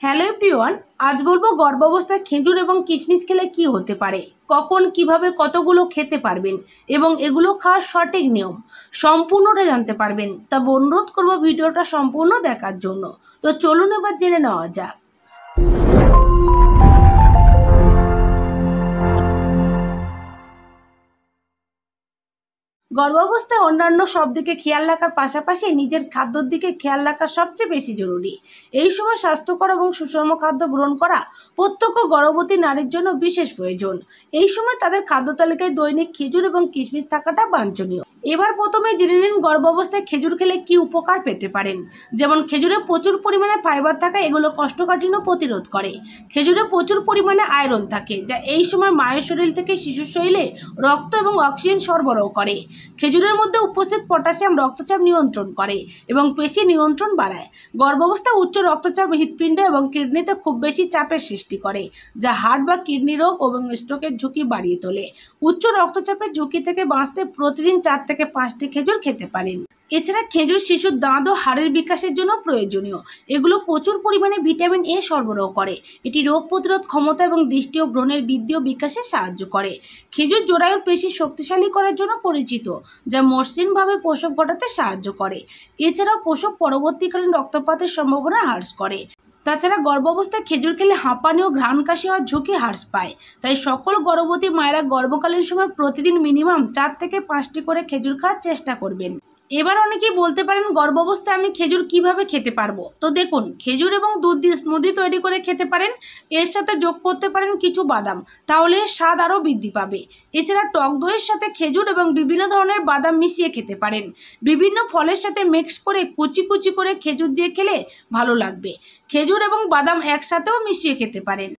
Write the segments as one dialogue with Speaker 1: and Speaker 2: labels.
Speaker 1: Hello everyone, আজ বলবো গর্ভাবস্থায় খেজুর এবং কিশমিশ খেলে কি হতে পারে, কখন কিভাবে কতগুলো খেতে পারবেন এবং এগুলো খাওয়ার সঠিক নিয়ম সম্পূর্ণটা জানতে পারবেন। তা অনুরোধ করবো ভিডিওটা সম্পূর্ণ দেখার জন্য। তো চলুন এবার জেনে নেওয়া যাক। গর্ভাবস্থায় অন্যান্য সব দিকে খেয়াল রাখার পাশাপাশি নিজের খাদ্যর দিকে খেয়াল রাখা সবচেয়ে বেশি জরুরি। এই সময় স্বাস্থ্যকর এবং সুষম খাদ্য গ্রহণ করা প্রত্যেক গর্ভবতী নারীর জন্য বিশেষ প্রয়োজন। এই সময় তাদের খাদ্য তালিকায় দৈনিক খেজুর এবং কিশমিশ থাকাটা বাঞ্ছনীয়। এবার প্রথমে জেনে নিন গর্ভাবস্থায় খেজুর খেলে কি উপকার পেতে পারেন। যেমন খেজুরে প্রচুর পরিমাণে ফাইবার থাকা, এগুলো কোষ্ঠকাঠিন্য প্রতিরোধ করে। খেজুরে প্রচুর পরিমাণে আয়রন থাকে, যা এই সময় মায়ের শরীর থেকে শিশুর শরীরে রক্ত এবং অক্সিজেন সরবরাহ করে। খেজুরের মধ্যে উপস্থিত পটাশিয়াম রক্তচাপ নিয়ন্ত্রণ করে এবং পেশি নিয়ন্ত্রণ বাড়ায়। গর্ভাবস্থায় উচ্চ রক্তচাপ হৃৎপিণ্ড এবং কিডনিতে খুব বেশি চাপের সৃষ্টি করে, যা হার্ট বা কিডনি রোগ এবং স্ট্রোকের ঝুঁকি বাড়িয়ে তোলে। উচ্চ রক্তচাপের ঝুঁকি থেকে বাঁচতে প্রতিদিন 4 থেকে 5টি খেজুর খেতে পারেন। এছাড়া খেজুর শিশুর দাঁত ও হাড়ের বিকাশের জন্য প্রয়োজনীয়। এগুলো প্রচুর পরিমাণে ভিটামিন এ সরবরাহ করে। এটি রোগ প্রতিরোধ ক্ষমতা এবং দৃষ্টি ও ব্রণের বৃদ্ধি ও বিকাশে সাহায্য করে। খেজুর জরায়ুর পেশি শক্তিশালী করার জন্য পরিচিত, যা মসৃণভাবে প্রসব ঘটাতে সাহায্য করে। এছাড়াও প্রসব পরবর্তীকালীন রক্তপাতের সম্ভাবনা হ্রাস করে। তাছাড়া গর্ভাবস্থায় খেজুর খেলে হাঁপানি ও ঘ্রাণ কাশি হওয়ার ঝুঁকি হ্রাস পায়। তাই সকল গর্ভবতী মায়েরা গর্ভকালীন সময় প্রতিদিন মিনিমাম 4 থেকে 5টি করে খেজুর খাওয়ার চেষ্টা করবেন। এবার অনেকেই বলতে পারেন গর্ভাবস্থায় আমি খেজুর কিভাবে খেতে পারবো। তো দেখুন, খেজুর এবং দুধ দিয়ে স্মুদি তৈরি করে খেতে পারেন। এর সাথে যোগ করতে পারেন কিছু বাদাম, তাহলে স্বাদ আরও বৃদ্ধি পাবে। এছাড়া টক দইয়ের সাথে খেজুর এবং বিভিন্ন ধরনের বাদাম মিশিয়ে খেতে পারেন। বিভিন্ন ফলের সাথে মিক্স করে কুচি কুচি করে খেজুর দিয়ে খেলে ভালো লাগবে। খেজুর এবং বাদাম একসাথেও মিশিয়ে খেতে পারেন।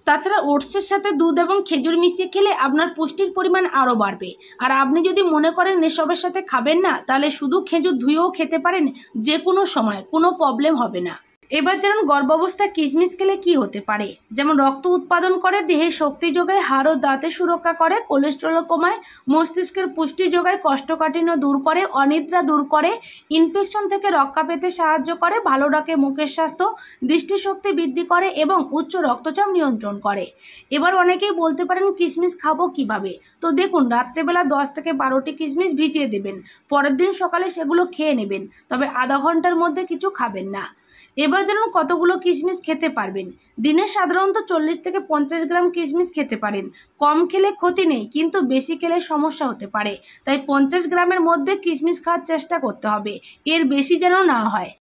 Speaker 1: তাছাড়া ওটসের সাথে দুধ এবং খেজুর মিশিয়ে খেলে আপনার পুষ্টির পরিমাণ আরও বাড়বে। আর আপনি যদি মনে করেন এসবের সাথে খাবেন না, তাহলে শুধু খেজুর ধুয়েও খেতে পারেন। যে কোনো সময় কোনো প্রবলেম হবে না। এবার জানুন গর্ভাবস্থায় কিশমিশ খেলে কি হতে পারে। যেমন রক্ত উৎপাদন করে, দেহে শক্তি যোগায়, হাড় ও দাঁতের সুরক্ষা করে, কোলেস্টেরল কমায়, মস্তিষ্কের পুষ্টি যোগায়, কোষ্ঠকাঠিন্য দূর করে, অনিদ্রা দূর করে, ইনফেকশন থেকে রক্ষা পেতে সাহায্য করে, ভালো রাখে মুখের স্বাস্থ্য, দৃষ্টিশক্তি বৃদ্ধি করে এবং উচ্চ রক্তচাপ নিয়ন্ত্রণ করে। এবার অনেকেই বলতে পারেন কিশমিশ খাবো কিভাবে। তো দেখুন, রাত্রেবেলা 10 থেকে 12টি কিশমিশ ভিজিয়ে দেবেন। পরের দিন সকালে সেগুলো খেয়ে নেবেন, তবে আধা ঘন্টার মধ্যে কিছু খাবেন না। এবার জানুন কতগুলো কিশমিশ খেতে পারবেন। দিনে সাধারণত 40 থেকে 50 গ্রাম কিশমিশ খেতে পারেন। কম খেলে ক্ষতি নেই, কিন্তু বেশি খেলে সমস্যা হতে পারে। তাই 50 গ্রামের মধ্যে কিশমিশ খাওয়ার চেষ্টা করতে হবে, এর বেশি যেন না হয়।